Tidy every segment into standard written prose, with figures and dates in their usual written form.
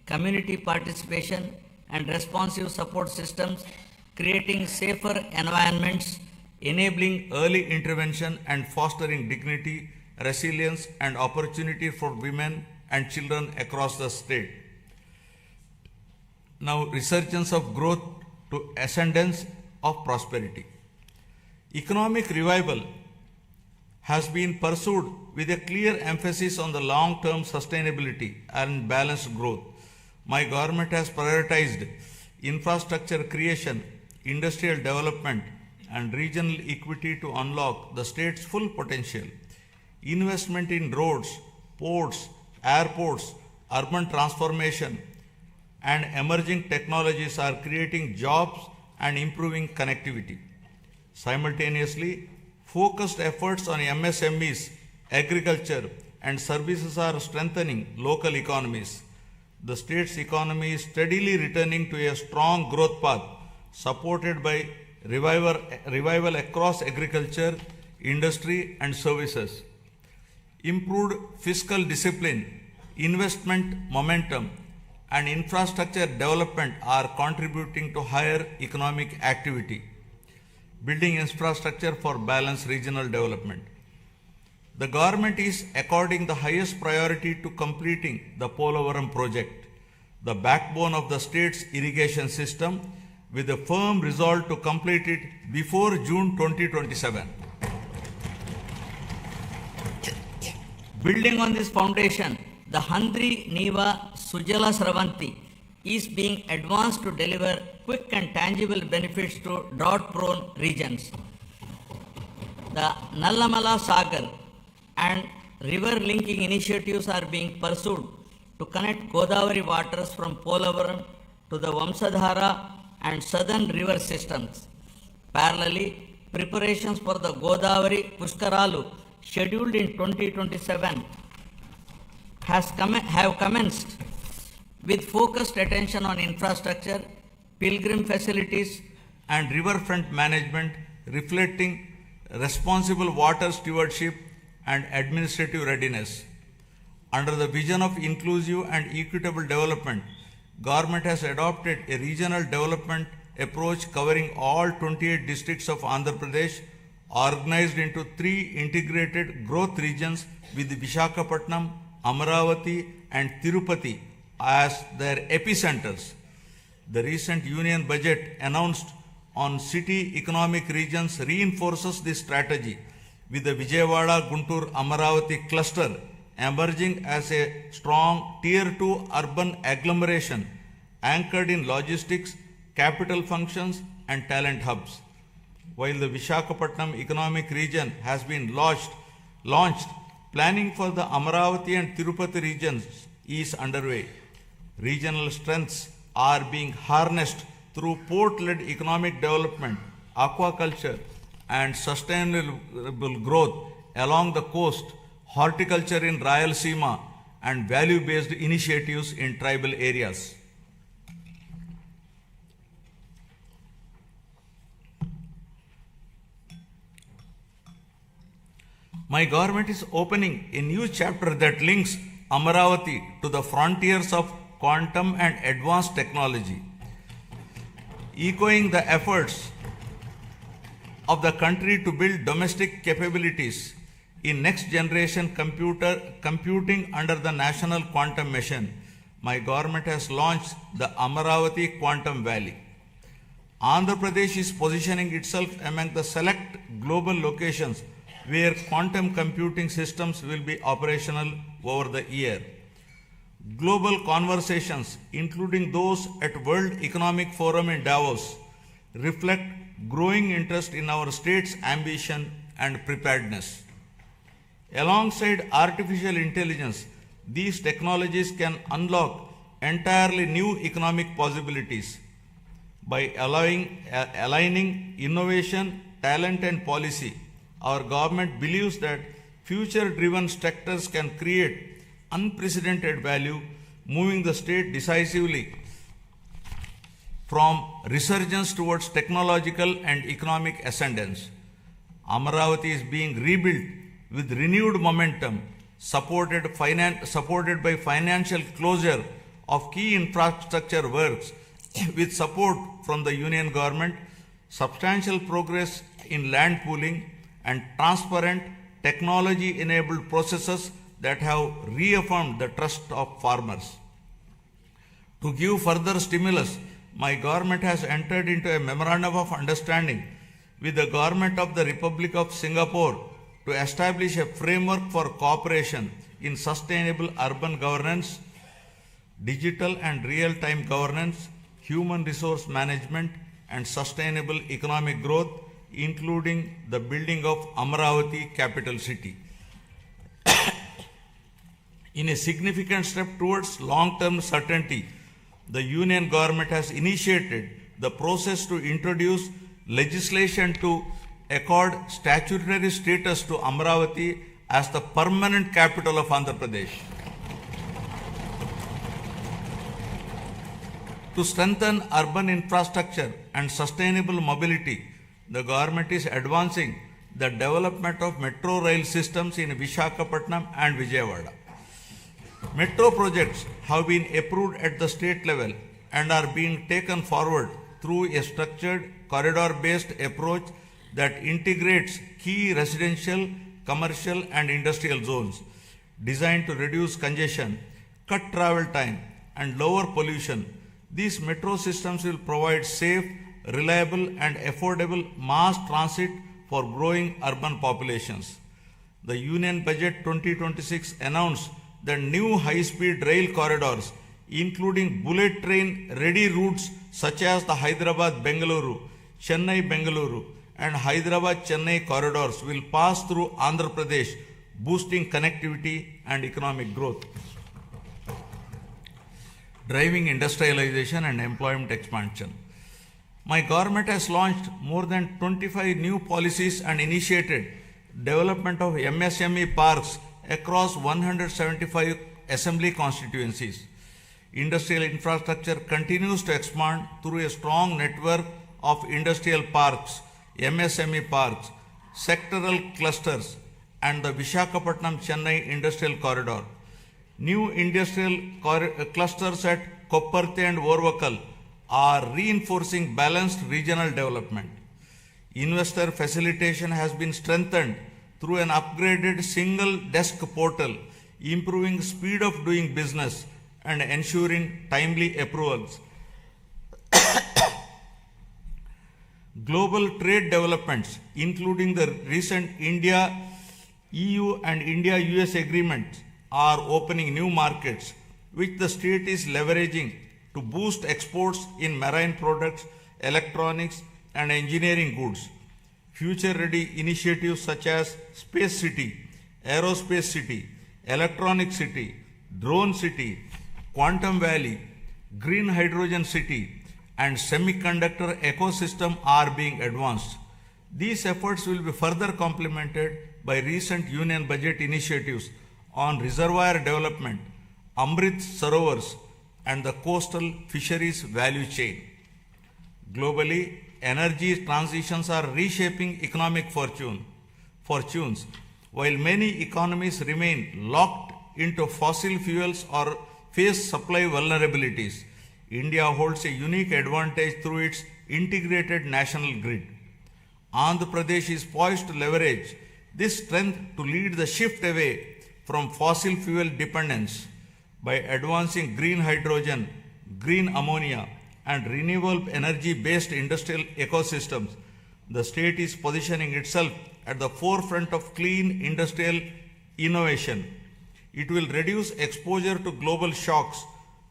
community participation, and responsive support systems, creating safer environments, enabling early intervention and fostering dignity, resilience, and opportunity for women and children across the state. Now, resurgence of growth to ascendance of prosperity. Economic revival has been pursued with a clear emphasis on the long-term sustainability and balanced growth. My government has prioritized infrastructure creation, industrial development, and regional equity to unlock the state's full potential. Investment in roads, ports, airports, urban transformation, and emerging technologies are creating jobs and improving connectivity. Simultaneously, focused efforts on MSMEs, agriculture, and services are strengthening local economies. The state's economy is steadily returning to a strong growth path, supported by revival across agriculture, industry, and services. Improved fiscal discipline, investment momentum, and infrastructure development are contributing to higher economic activity, building infrastructure for balanced regional development. The government is according the highest priority to completing the Polavaram project, the backbone of the state's irrigation system, with a firm resolve to complete it before June 2027. Building on this foundation, the Handri Neva Sujala Sravanti is being advanced to deliver quick and tangible benefits to drought-prone regions. The Nallamala Sagar and river linking initiatives are being pursued to connect Godavari waters from Polavaram to the Vamsadhara and southern river systems. Parallelly, preparations for the Godavari Pushkaralu scheduled in 2027 have commenced with focused attention on infrastructure, pilgrim facilities, and riverfront management, reflecting responsible water stewardship and administrative readiness. Under the vision of inclusive and equitable development, government has adopted a regional development approach covering all 28 districts of Andhra Pradesh, organized into 3 integrated growth regions with Visakhapatnam, Amaravati, and Tirupati as their epicenters. The recent union budget announced on city economic regions reinforces this strategy, with the Vijayawada Guntur Amaravati cluster emerging as a strong Tier 2 urban agglomeration anchored in logistics, capital functions, and talent hubs. While the Visakhapatnam economic region has been launched, planning for the Amaravati and Tirupati regions is underway. Regional strengths are being harnessed through port-led economic development, aquaculture, and sustainable growth along the coast, horticulture in Rayalaseema, and value-based initiatives in tribal areas. My government is opening a new chapter that links Amaravati to the frontiers of quantum and advanced technology, echoing the efforts of the country to build domestic capabilities in next generation computing under the National Quantum Mission. My government has launched the Amaravati Quantum Valley. Andhra Pradesh is positioning itself among the select global locations where quantum computing systems will be operational over the year. Global conversations, including those at World Economic Forum in Davos, reflect growing interest in our state's ambition and preparedness. Alongside artificial intelligence, these technologies can unlock entirely new economic possibilities. By aligning innovation, talent, and policy, our government believes that future-driven sectors can create unprecedented value, moving the state decisively from resurgence towards technological and economic ascendance. Amaravati is being rebuilt with renewed momentum, supported by financial closure of key infrastructure works with support from the Union government, substantial progress in land pooling, and transparent, technology-enabled processes that have reaffirmed the trust of farmers. To give further stimulus, my government has entered into a memorandum of understanding with the government of the Republic of Singapore to establish a framework for cooperation in sustainable urban governance, digital and real-time governance, human resource management, and sustainable economic growth, including the building of Amaravati capital city. In a significant step towards long-term certainty, the Union government has initiated the process to introduce legislation to accord statutory status to Amaravati as the permanent capital of Andhra Pradesh. To strengthen urban infrastructure and sustainable mobility, the government is advancing the development of metro rail systems in Visakhapatnam and Vijayawada. Metro projects have been approved at the state level and are being taken forward through a structured corridor-based approach that integrates key residential, commercial and industrial zones designed to reduce congestion, cut travel time and lower pollution. These metro systems will provide safe, reliable and affordable mass transit for growing urban populations. The Union Budget 2026 announced the new high-speed rail corridors, including bullet train-ready routes such as the Hyderabad-Bengaluru, Chennai-Bengaluru and Hyderabad-Chennai corridors will pass through Andhra Pradesh, boosting connectivity and economic growth. Driving industrialization and employment expansion. My government has launched more than 25 new policies and initiated development of MSME parks across 175 assembly constituencies. Industrial infrastructure continues to expand through a strong network of industrial parks, MSME parks, sectoral clusters, and the Visakhapatnam-Chennai Industrial Corridor. New industrial clusters at Kopparthe and Orvakal are reinforcing balanced regional development. Investor facilitation has been strengthened through an upgraded single desk portal, improving speed of doing business and ensuring timely approvals. Global trade developments, including the recent India-EU and India-US agreements, are opening new markets, which the state is leveraging to boost exports in marine products, electronics, and engineering goods. Future-ready initiatives such as Space City, Aerospace City, Electronic City, Drone City, Quantum Valley, Green Hydrogen City, and semiconductor ecosystem are being advanced. These efforts will be further complemented by recent Union Budget initiatives on reservoir development, Amrit Sarovars, and the coastal fisheries value chain. Globally, energy transitions are reshaping economic fortunes. While many economies remain locked into fossil fuels or face supply vulnerabilities, India holds a unique advantage through its integrated national grid. Andhra Pradesh is poised to leverage this strength to lead the shift away from fossil fuel dependence by advancing green hydrogen, green ammonia, and renewable energy-based industrial ecosystems. The state is positioning itself at the forefront of clean industrial innovation. It will reduce exposure to global shocks,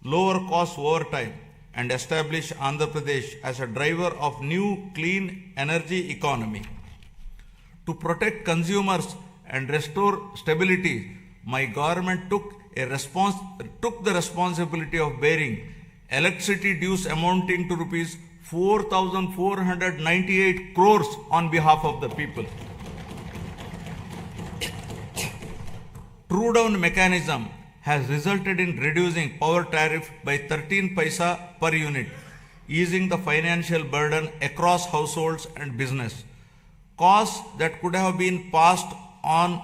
lower costs over time, and establish Andhra Pradesh as a driver of new clean energy economy. To protect consumers and restore stability, my government took the responsibility of bearing electricity dues amounting to rupees 4,498 crores on behalf of the people. True down mechanism has resulted in reducing power tariff by 13 paisa per unit, easing the financial burden across households and business. Costs that could have been passed on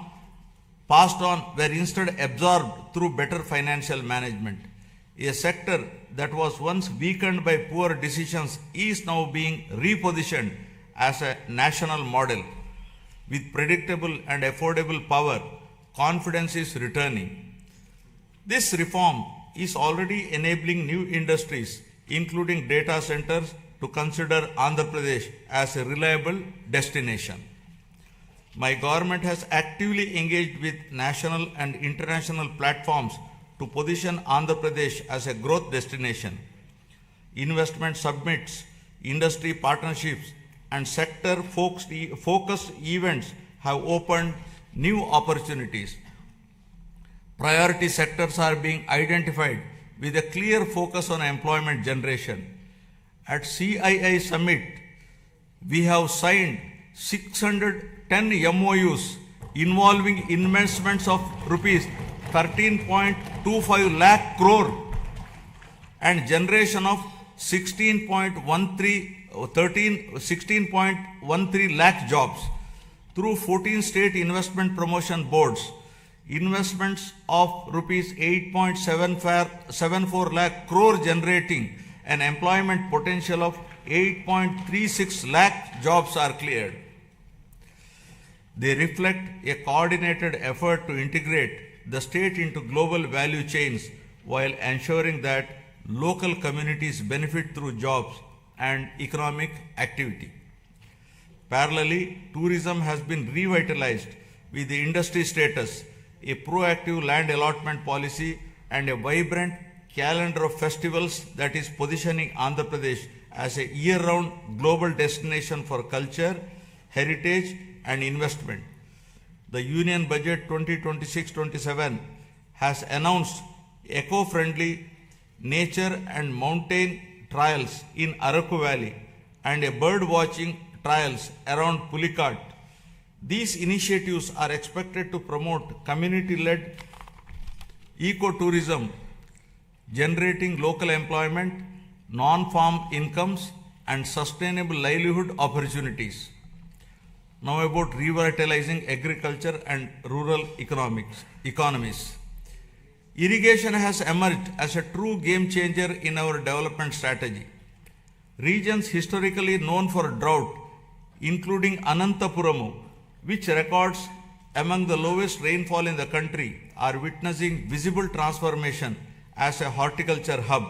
were instead absorbed through better financial management. A sector that was once weakened by poor decisions is now being repositioned as a national model. With predictable and affordable power, confidence is returning. This reform is already enabling new industries, including data centers, to consider Andhra Pradesh as a reliable destination. My government has actively engaged with national and international platforms to position Andhra Pradesh as a growth destination. Investment summits, industry partnerships, and sector-focused events have opened new opportunities. Priority sectors are being identified with a clear focus on employment generation. At CII Summit, we have signed 610 MOUs involving investments of rupees 13.25 lakh crore and generation of 16.13 lakh jobs through 14 state investment promotion boards. Investments of rupees 8.74 lakh crore generating an employment potential of 8.36 lakh jobs are cleared. They reflect a coordinated effort to integrate the state into global value chains while ensuring that local communities benefit through jobs and economic activity. Parallelly, tourism has been revitalized with the industry status, a proactive land allotment policy, and a vibrant calendar of festivals that is positioning Andhra Pradesh as a year-round global destination for culture, heritage, and investment. The Union Budget 2026-27 has announced eco-friendly nature and mountain trials in Araku Valley and a bird watching trials around Pulikat. These initiatives are expected to promote community-led ecotourism, generating local employment, non-farm incomes, and sustainable livelihood opportunities. Now about revitalizing agriculture and rural economies. Irrigation has emerged as a true game changer in our development strategy. Regions historically known for drought, including Anantapuramu, which records among the lowest rainfall in the country, are witnessing visible transformation as a horticulture hub.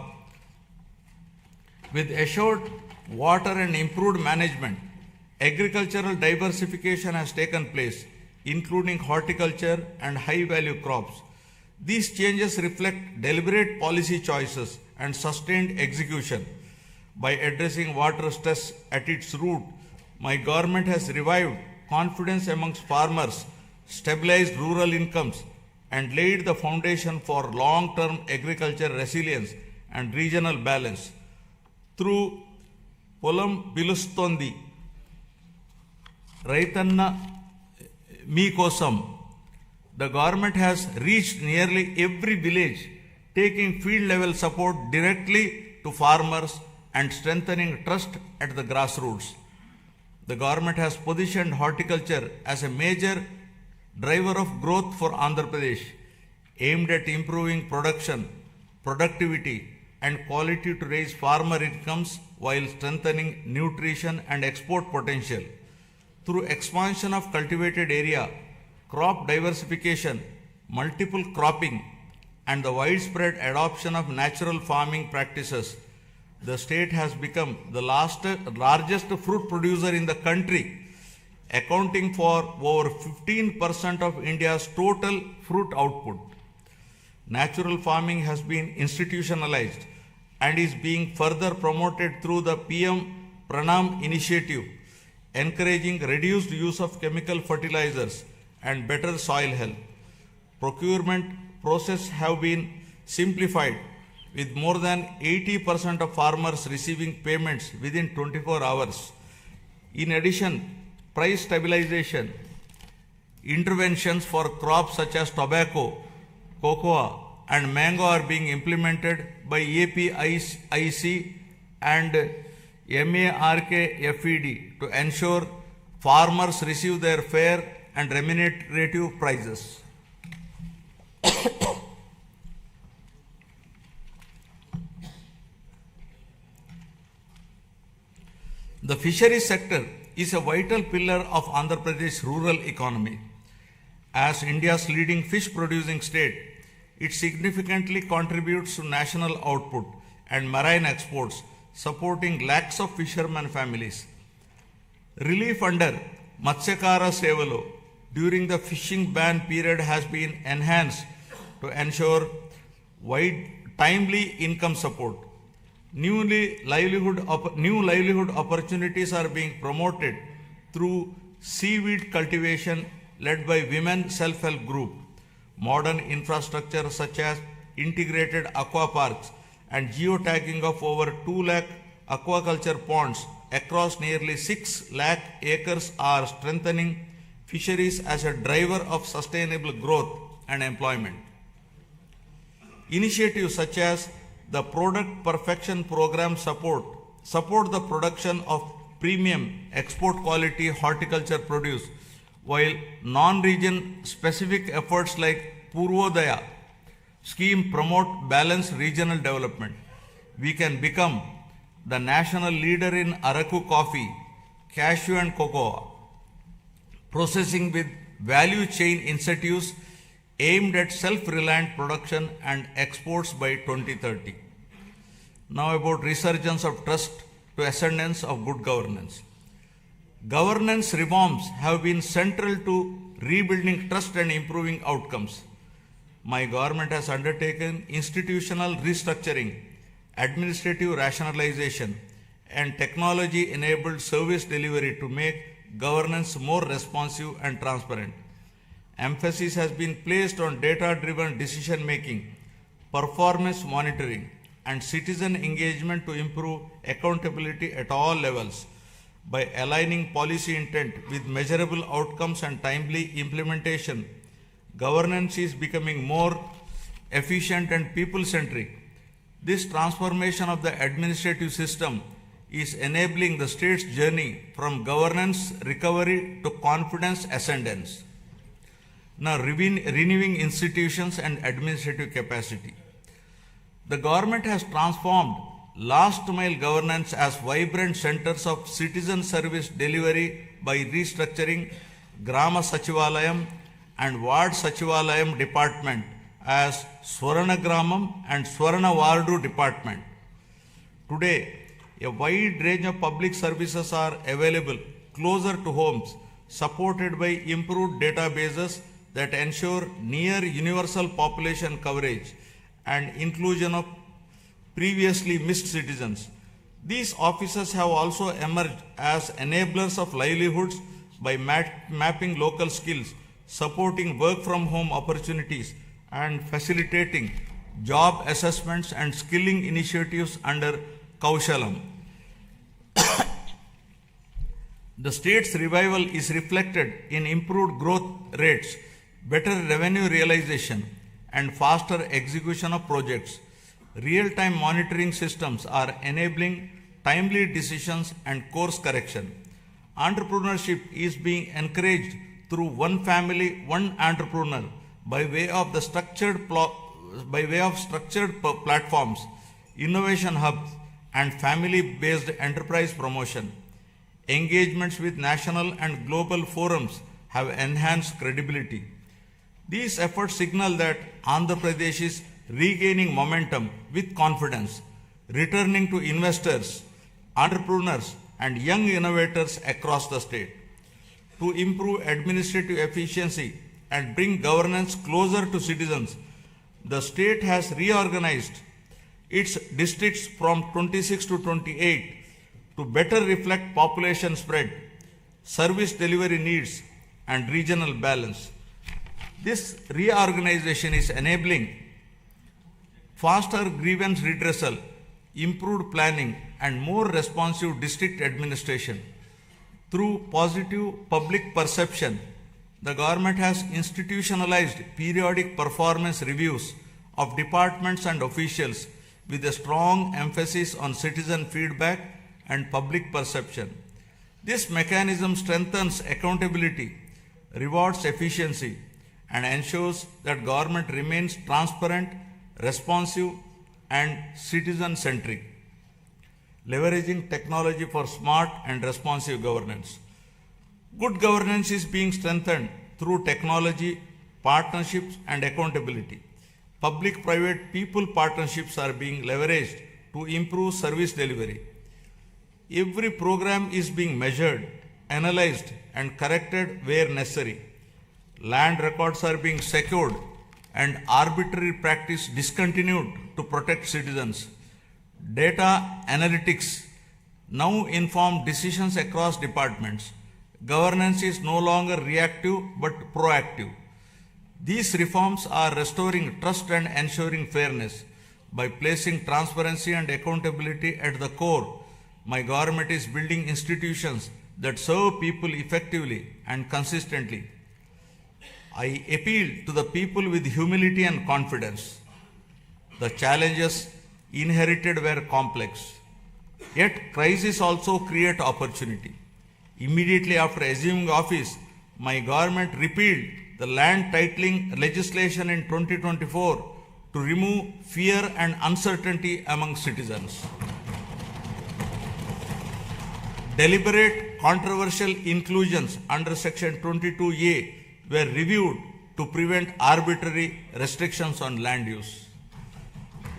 With assured water and improved management, agricultural diversification has taken place, including horticulture and high-value crops. These changes reflect deliberate policy choices and sustained execution. By addressing water stress at its root, my government has revived confidence amongst farmers, stabilized rural incomes, and laid the foundation for long-term agriculture resilience and regional balance. Through Polam Pilustondi, Raitanna Meekosam, the government has reached nearly every village, taking field-level support directly to farmers and strengthening trust at the grassroots. The government has positioned horticulture as a major driver of growth for Andhra Pradesh, aimed at improving production, productivity, and quality to raise farmer incomes while strengthening nutrition and export potential. Through expansion of cultivated area, crop diversification, multiple cropping, and the widespread adoption of natural farming practices, the state has become the largest fruit producer in the country, accounting for over 15% of India's total fruit output. Natural farming has been institutionalized and is being further promoted through the PM Pranam initiative, encouraging reduced use of chemical fertilizers and better soil health. Procurement processes have been simplified, with more than 80% of farmers receiving payments within 24 hours. In addition, price stabilization interventions for crops such as tobacco, cocoa, and mango are being implemented by APIC and MARKFED to ensure farmers receive their fair and remunerative prices. The fisheries sector is a vital pillar of Andhra Pradesh rural economy. As India's leading fish producing state, it significantly contributes to national output and marine exports, supporting lakhs of fishermen families. Relief under Matsyakara Sevalo during the fishing ban period has been enhanced to ensure timely income support. New livelihood opportunities are being promoted through seaweed cultivation led by women self-help group. Modern infrastructure such as integrated aqua parks and geotagging of over 2 lakh aquaculture ponds across nearly 6 lakh acres are strengthening fisheries as a driver of sustainable growth and employment. Initiatives such as the Product Perfection Program support the production of premium export quality horticulture produce, while non-region specific efforts like Purvodaya scheme promote balanced regional development. We can become the national leader in Araku coffee, cashew and cocoa processing with value chain incentives aimed at self-reliant production and exports by 2030. Now about resurgence of trust to ascendance of good governance. Governance reforms have been central to rebuilding trust and improving outcomes. My government has undertaken institutional restructuring, administrative rationalization, and technology-enabled service delivery to make governance more responsive and transparent. Emphasis has been placed on data-driven decision-making, performance monitoring, and citizen engagement to improve accountability at all levels. By aligning policy intent with measurable outcomes and timely implementation, governance is becoming more efficient and people-centric. This transformation of the administrative system is enabling the state's journey from governance recovery to confidence ascendance. Now, renewing institutions and administrative capacity. The government has transformed last mile governance as vibrant centers of citizen service delivery by restructuring Grama Sachivalayam and Ward Sachivalayam department as Swarana Gramam and Swarana Wardu department. Today, a wide range of public services are available closer to homes, supported by improved databases that ensure near universal population coverage and inclusion of previously missed citizens. These offices have also emerged as enablers of livelihoods by mapping local skills, supporting work from home opportunities, and facilitating job assessments and skilling initiatives under Kaushalam. The state's revival is reflected in improved growth rates, better revenue realization, and faster execution of projects. Real-time monitoring systems are enabling timely decisions and course correction. Entrepreneurship is being encouraged through one family, one entrepreneur by way of structured platforms, innovation hubs, and family-based enterprise promotion. Engagements with national and global forums have enhanced credibility. These efforts signal that Andhra Pradesh is regaining momentum with confidence, returning to investors, entrepreneurs, and young innovators across the state. To improve administrative efficiency and bring governance closer to citizens, the state has reorganized its districts from 26 to 28 to better reflect population spread, service delivery needs, and regional balance. This reorganization is enabling faster grievance redressal, improved planning, and more responsive district administration. Through positive public perception, the government has institutionalized periodic performance reviews of departments and officials with a strong emphasis on citizen feedback and public perception. This mechanism strengthens accountability, rewards efficiency, and ensures that government remains transparent, responsive, and citizen-centric. leveraging technology for smart and responsive governance. Good governance is being strengthened through technology, partnerships, and accountability. Public-private people partnerships are being leveraged to improve service delivery. Every program is being measured, analyzed, and corrected where necessary. Land records are being secured and arbitrary practice discontinued to protect citizens. Data analytics now inform decisions across departments. Governance is no longer reactive but proactive. These reforms are restoring trust and ensuring fairness. By placing transparency and accountability at the core, my government is building institutions that serve people effectively and consistently. I appeal to the people with humility and confidence. The challenges inherited were complex, yet crises also create opportunity. Immediately after assuming office, my government repealed the land titling legislation in 2024 to remove fear and uncertainty among citizens. Deliberate controversial inclusions under Section 22A were reviewed to prevent arbitrary restrictions on land use.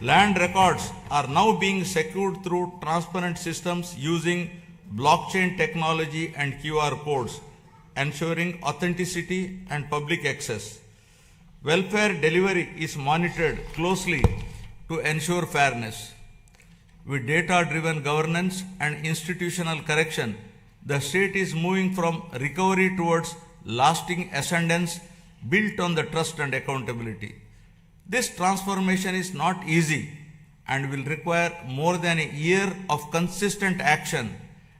Land records are now being secured through transparent systems using blockchain technology and QR codes, ensuring authenticity and public access. Welfare delivery is monitored closely to ensure fairness. With data-driven governance and institutional correction, the state is moving from recovery towards lasting ascendance built on the trust and accountability. This transformation is not easy and will require more than a year of consistent action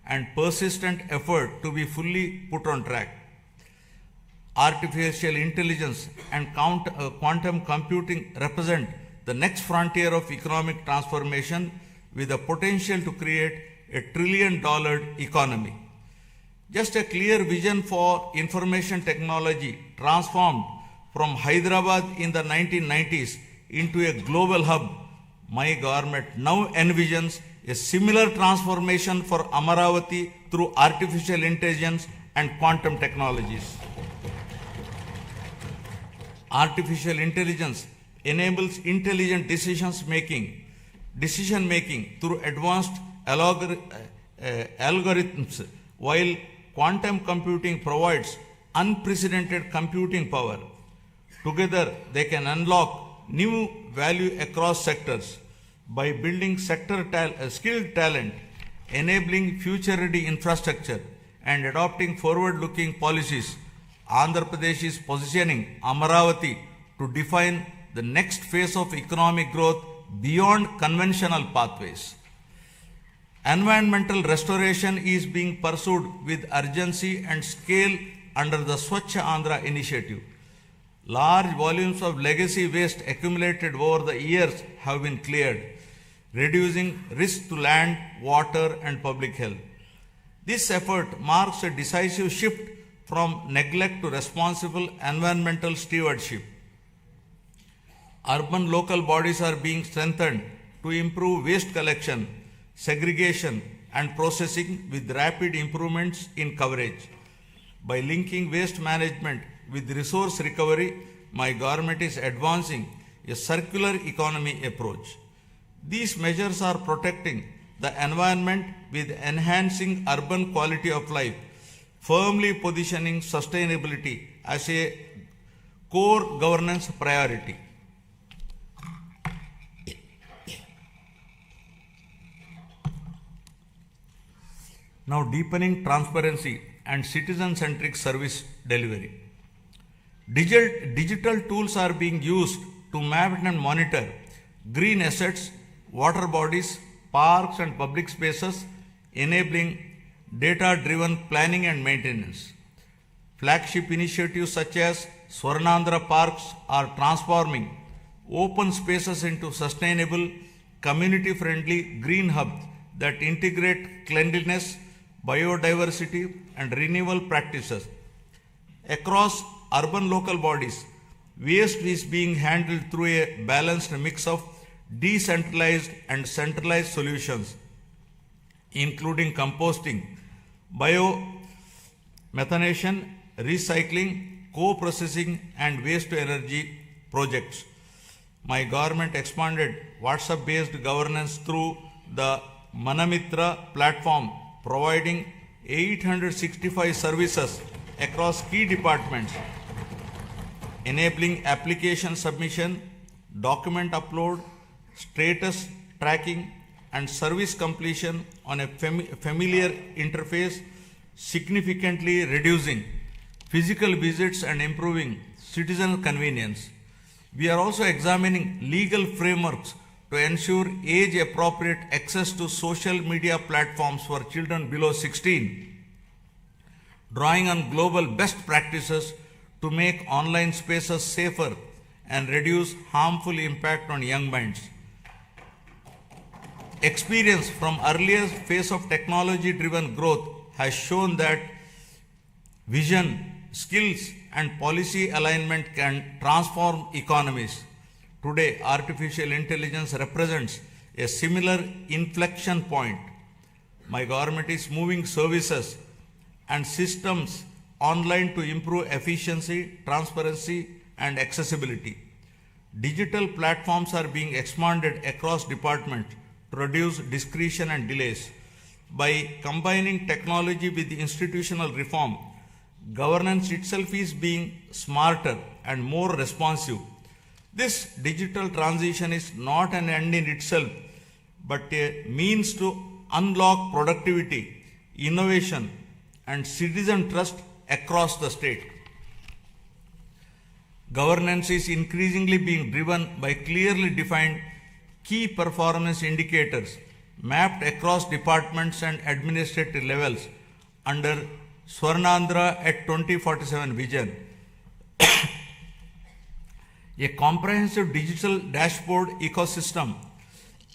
and persistent effort to be fully put on track. Artificial intelligence and quantum computing represent the next frontier of economic transformation with the potential to create a $1 trillion economy. Just a clear vision for information technology transformed from Hyderabad in the 1990s into a global hub, my government now envisions a similar transformation for Amaravati through artificial intelligence and quantum technologies. Artificial intelligence enables intelligent decision making through advanced algorithms, while quantum computing provides unprecedented computing power. Together, they can unlock new value across sectors by building skilled talent, enabling future-ready infrastructure, and adopting forward-looking policies. Andhra Pradesh is positioning Amaravati to define the next phase of economic growth beyond conventional pathways. Environmental restoration is being pursued with urgency and scale under the Swachh Andhra initiative. Large volumes of legacy waste accumulated over the years have been cleared, reducing risk to land, water, and public health. This effort marks a decisive shift from neglect to responsible environmental stewardship. Urban local bodies are being strengthened to improve waste collection, segregation, and processing with rapid improvements in coverage. By linking waste management with resource recovery, my government is advancing a circular economy approach. These measures are protecting the environment with enhancing urban quality of life, firmly positioning sustainability as a core governance priority. Now, deepening transparency and citizen-centric service delivery. Digital tools are being used to map and monitor green assets, water bodies, parks, and public spaces, enabling data-driven planning and maintenance. Flagship initiatives such as Swarnandhra Parks are transforming open spaces into sustainable, community-friendly green hubs that integrate cleanliness, biodiversity, and renewable practices. Across urban local bodies, waste is being handled through a balanced mix of decentralized and centralized solutions. including composting, biomethanation, recycling, co-processing and waste-to-energy projects. My government expanded WhatsApp-based governance through the Manamitra platform, providing 865 services across key departments, enabling application submission, document upload, status tracking, and service completion on a familiar interface, significantly reducing physical visits and improving citizen convenience. We are also examining legal frameworks to ensure age-appropriate access to social media platforms for children below 16, drawing on global best practices to make online spaces safer and reduce harmful impact on young minds. Experience from earlier phase of technology-driven growth has shown that vision, skills, and policy alignment can transform economies. Today, artificial intelligence represents a similar inflection point. My government is moving services and systems online to improve efficiency, transparency, and accessibility. Digital platforms are being expanded across departments to reduce discretion and delays. By combining technology with institutional reform, governance itself is being smarter and more responsive. This digital transition is not an end in itself, but a means to unlock productivity, innovation, and citizen trust across the state. Governance is increasingly being driven by clearly defined key performance indicators mapped across departments and administrative levels under Swarnandhra at 2047 vision. A comprehensive digital dashboard ecosystem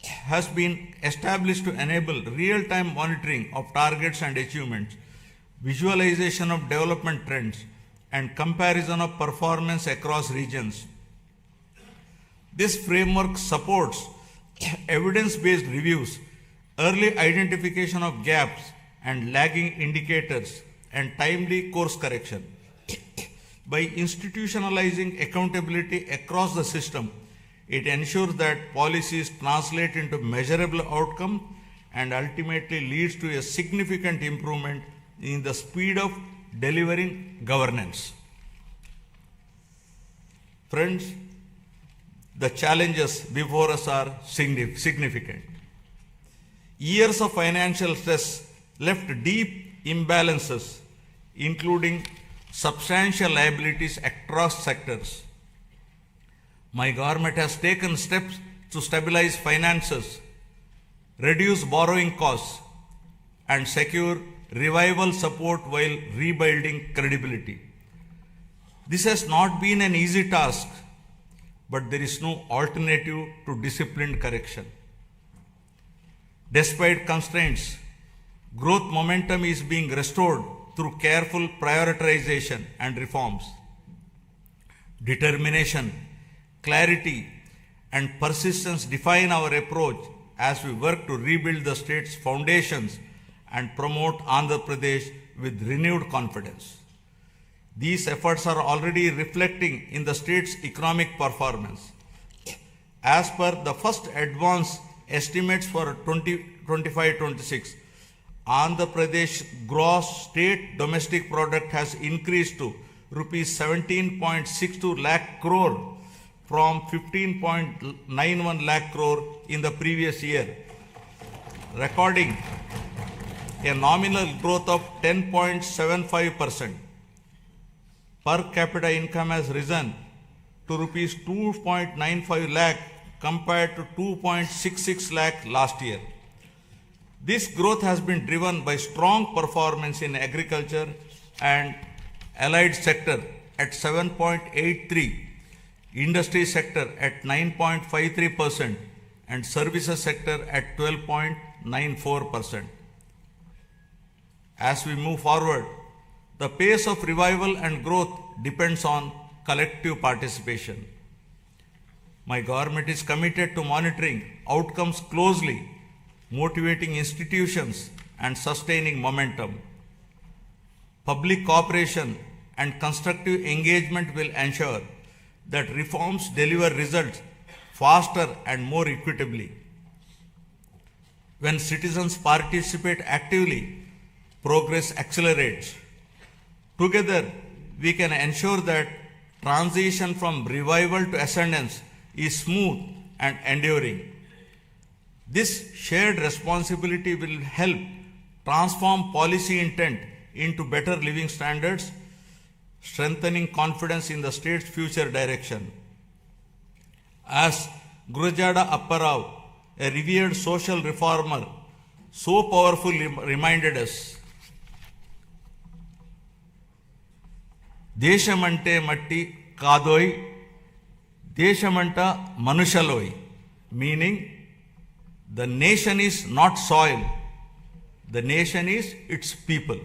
has been established to enable real-time monitoring of targets and achievements, visualization of development trends, and comparison of performance across regions. This framework supports evidence-based reviews, early identification of gaps and lagging indicators, and timely course correction. By institutionalizing accountability across the system, it ensures that policies translate into measurable outcome and ultimately leads to a significant improvement in the speed of delivering governance. Friends, the challenges before us are significant. Years of financial stress left deep imbalances, including substantial liabilities across sectors. My government has taken steps to stabilize finances, reduce borrowing costs, and secure revival support while rebuilding credibility. This has not been an easy task, but there is no alternative to disciplined correction. Despite constraints, growth momentum is being restored through careful prioritization and reforms. Determination, clarity, and persistence define our approach as we work to rebuild the state's foundations and promote Andhra Pradesh with renewed confidence. These efforts are already reflecting in the state's economic performance. As per the first advance estimates for 2025-26, Andhra Pradesh gross state domestic product has increased to rupees 17.62 lakh crore from 15.91 lakh crore in the previous year, recording a nominal growth of 10.75%. Per capita income has risen to rupees 2.95 lakh compared to 2.66 lakh last year. This growth has been driven by strong performance in agriculture and allied sector at 7.83, industry sector at 9.53%, and services sector at 12.94%. As we move forward, the pace of revival and growth depends on collective participation. My government is committed to monitoring outcomes closely motivating institutions and sustaining momentum. Public cooperation and constructive engagement will ensure that reforms deliver results faster and more equitably. When citizens participate actively, progress accelerates. Together, we can ensure that transition from revival to ascendance is smooth and enduring. This shared responsibility will help transform policy intent into better living standards, strengthening confidence in the state's future direction. As Gurujada Apparao, a revered social reformer, so powerfully reminded us, Deshamante matti kadoi, Deshamanta manushaloi, meaning the nation is not soil, the nation is its people.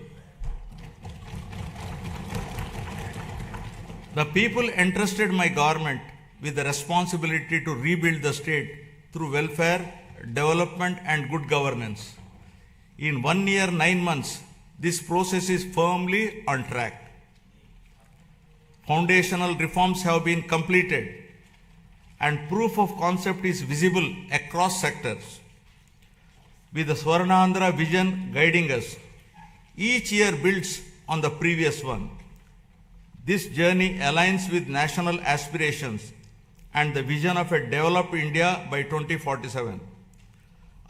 The people entrusted my government with the responsibility to rebuild the state through welfare, development and good governance. In 1 year, 9 months, this process is firmly on track. Foundational reforms have been completed and proof of concept is visible across sectors. With the Swarnandhra vision guiding us, each year builds on the previous one. This journey aligns with national aspirations and the vision of a developed India by 2047.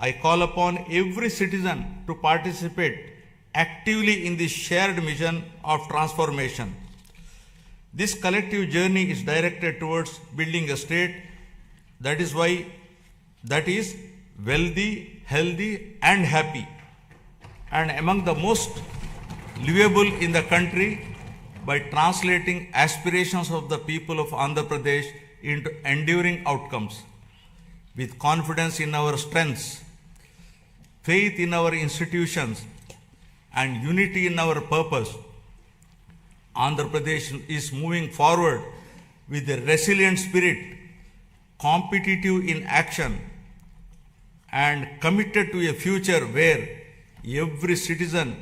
I call upon every citizen to participate actively in this shared mission of transformation. This collective journey is directed towards building a state that is wealthy, healthy and happy, and among the most livable in the country by translating aspirations of the people of Andhra Pradesh into enduring outcomes. With confidence in our strengths, faith in our institutions, and unity in our purpose, Andhra Pradesh is moving forward with a resilient spirit, competitive in action, and committed to a future where every citizen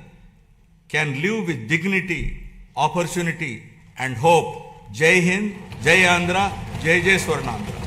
can live with dignity, opportunity, and hope. Jai Hind, Jai Andhra, Jai Jai Swarnandhra.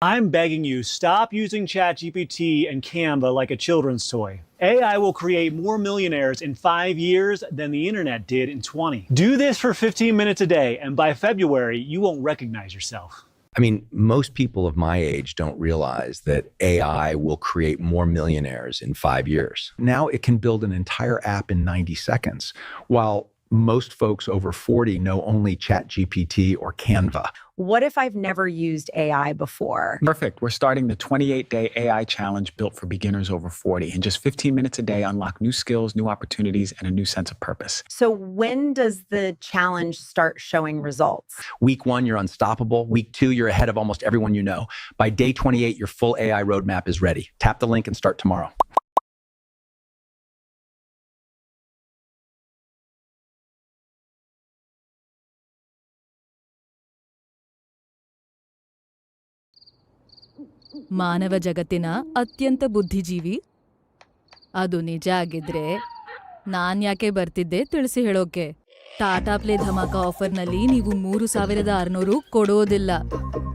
I'm begging you, stop using ChatGPT and Canva like a children's toy. AI will create more millionaires in 5 years than the internet did in 20. Do this for 15 minutes a day, and by February, you won't recognize yourself. I mean, most people of my age don't realize that AI will create more millionaires in 5 years. Now it can build an entire app in 90 seconds, while most folks over 40 know only ChatGPT or Canva. What if I've never used AI before? Perfect. We're starting the 28-day AI challenge built for beginners over 40. In just 15 minutes a day, unlock new skills, new opportunities, and a new sense of purpose. So when does the challenge start showing results? Week 1, you're unstoppable. Week 2, you're ahead of almost everyone you know. By day 28, your full AI roadmap is ready. Tap the link and start tomorrow. ಮಾನವ ಜಗತ್ತಿನ ಅತ್ಯಂತ ಬುದ್ಧಿಜೀವಿ ಅದು ನಿಜ ಆಗಿದ್ರೆ ನಾನ್ಯಾಕೆ ಬರ್ತಿದ್ದೆ ತಿಳಿಸಿ ಹೇಳೋಕೆ. Tata play dhamaka ಆಫರ್ನಲ್ಲಿ ನೀವು 3600 ಕೊಡೋದಿಲ್ಲ,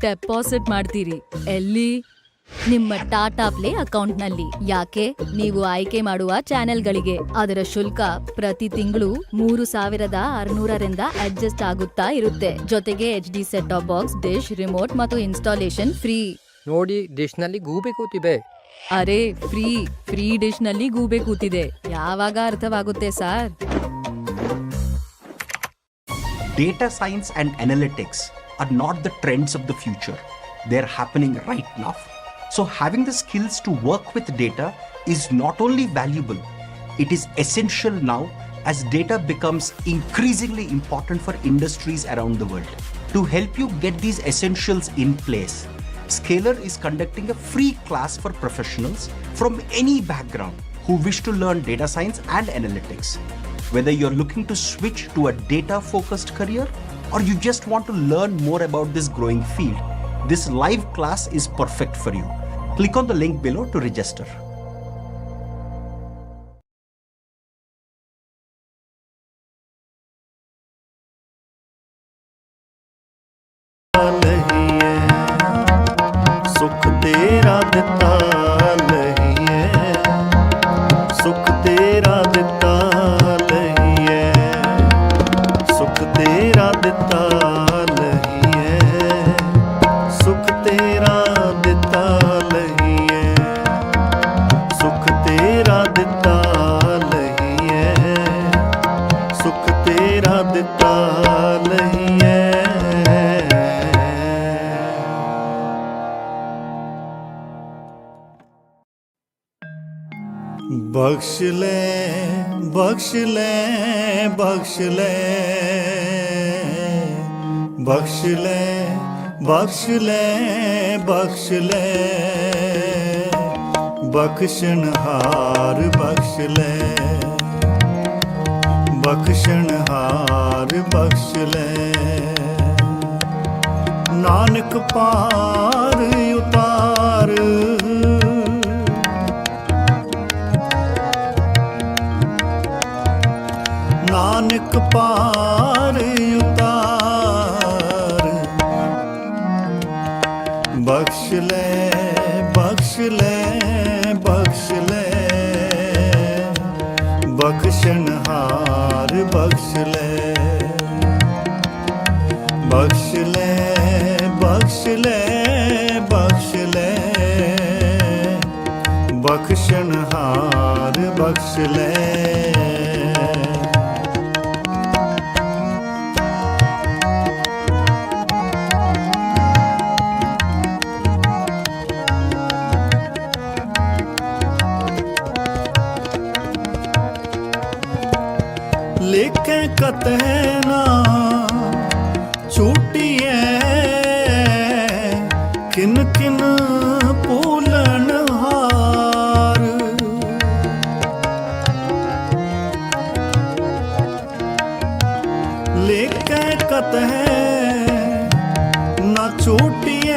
ಡೆಪಾಸಿಟ್ ಮಾಡ್ತೀರಿ. ಎಲ್ಲಿ? ನಿಮ್ಮ ಟಾಟಾ ಪ್ಲೇ ಅಕೌಂಟ್ನಲ್ಲಿ. ಯಾಕೆ? ನೀವು ಆಯ್ಕೆ ಮಾಡುವ ಚಾನೆಲ್ಗಳಿಗೆ. ಅದರ ಶುಲ್ಕ ಪ್ರತಿ ತಿಂಗಳು 3600ರಿಂದ ಅಡ್ಜಸ್ಟ್ ಆಗುತ್ತಾ ಇರುತ್ತೆ. ಜೊತೆಗೆ HD set top box, dish, remote ಮತ್ತು ಇನ್ಸ್ಟಾಲೇಷನ್ ಫ್ರೀ. ನೋಡಿ, ಡಿಶ್ನಲ್ಲಿ ಗೂಬೆ ಕೂತಿದೆ. ಅರೆ ಫ್ರೀ ಡಿಶ್ನಲ್ಲಿ ಗೂಬೆ ಕೂತಿದೆ. ಯಾವಾಗ ಅರ್ಥವಾಗುತ್ತೆ sir? Data science and analytics are not the trends of the future. They're happening right now. So having the skills to work with data is not only valuable, it is essential now as data becomes increasingly important for industries around the world. To help you get these essentials in place, Scalar is conducting a free class for professionals from any background who wish to learn data science and analytics. Whether you're looking to switch to a data-focused career or you just want to learn more about this growing field, this live class is perfect for you. Click on the link below to register. ਸੁਖ ਤੇਰਾ ਦਿੱਤਾ ਲਈਏ, ਸੁਖ ਤੇਰਾ ਦਿੱਤਾ ਲਈਏ, ਸੁਖ ਤੇਰਾ ਦਿੱਤਾ ਲਈਏ, ਸੁਖ ਤੇਰਾ ਦਿੱਤਾ ਲਈਏ, ਸੁਖ ਤੇਰਾ ਦਿੱਤਾ ਲਈਏ, ਸੁਖ ਤੇਰਾ ਦਿੱਤਾ ਲਈਏ। ਬਖਸ਼ ਲੈ ਬਖਸ਼ ਲੈ ਬਖਸ਼ ਲੈ ਬਖਸ਼ ਲੈ ਬਖਸ਼ ਲੈ ਬਖਸ਼ ਲੈ ਬਖਸ਼ਣਹਾਰ ਬਖਸ਼ ਲੈ ਬਖਸ਼ਣਹਾਰ ਬਖਸ਼ ਲੈ ਨਾਨਕ ਪਾਰ ਉਤਾਰ ਨਾਨਕ ਪਾਰ ਉਤਾਰ ਬਖਸ਼ ਲੈ ਬਖਸ਼ ਲੈ ਬਖਸ਼ ਲੈ ਬਖਸ਼ਣਹਾਰ ਬਖਸ਼ ਲੈ ਬਖਸ਼ ਲੈ ਬਖਸ਼ ਲੈ ਬਖਸ਼ ਲੈ ਬਖਸ਼ਣਹਾਰ ਬਖਸ਼ ਲੈ लेके कतः ना छूटिए किन किन पूलन हार लेके कतः ना छूटिए